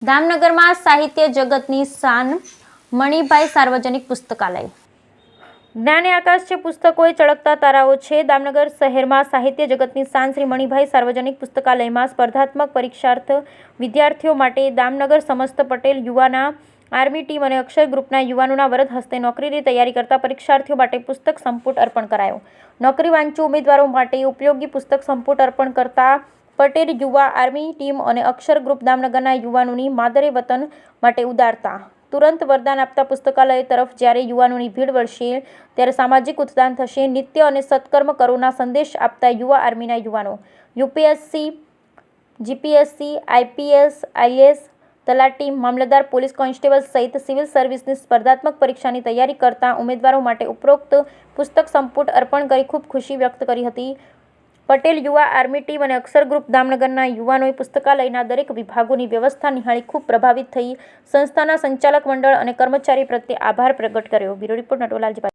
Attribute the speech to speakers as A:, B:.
A: દામનગરમાં સાહિત્ય જગતની શાન મણિભાઈ સાર્વજનિક પુસ્તકાલય। જ્ઞાને આકાશ છે, પુસ્તકોએ ચળકતા તારાઓ છે। દામનગર શહેરમાં સાહિત્ય જગતની શાન શ્રી મણિભાઈ સાર્વજનિક પુસ્તકાલયમાં સ્પર્ધાત્મક પરીક્ષાર્થ વિદ્યાર્થીઓ માટે દામનગર સમસ્ત પટેલ યુવાના આર્મી ટીમ અને અક્ષર ગ્રુપના યુવાનોના વરદ હસ્તે નોકરીની તૈયારી કરતા પરીક્ષાર્થીઓ માટે પુસ્તક સંપુટ અર્પણ કરાયો। નોકરી વાંચુ ઉમેદવારો માટે ઉપયોગી પુસ્તક સંપુટ અર્પણ કરતા પટેલ યુવા આર્મી ટીમ અને અક્ષર ગ્રુપ દામનગરના યુવાનોની માદરે વતન માટે ઉદારતા તુરંત વરદાન આપતા પુસ્તકાલય તરફ જ્યારે યુવાનોની ભીડ વળશે ત્યારે સામાજિક ઉત્થાન થશે। નિત્ય અને સત્કર્મ કરોના સંદેશ આપતા યુવા આર્મીના યુવાનો યુપીએસસી, જીપીએસસી, આઈપીએસ, આઈએએસ, તલાટી, મામલતદાર, પોલીસ કોન્સ્ટેબલ સહિત સિવિલ સર્વિસની સ્પર્ધાત્મક પરીક્ષાની તૈયારી કરતા ઉમેદવારો માટે ઉપરોક્ત પુસ્તક સંપુટ અર્પણ કરી ખૂબ ખુશી વ્યક્ત કરી હતી। પટેલ યુવા આર્મી ટીમ અને અક્ષર ગ્રુપ દામનગરના યુવાનોએ પુસ્તકાલયના દરેક વિભાગોની વ્યવસ્થા નિહાળી ખૂબ પ્રભાવિત થઈ સંસ્થાના સંચાલક મંડળ અને કર્મચારી પ્રત્યે આભાર પ્રગટ કર્યો। Bureau report નટવરલાલજી।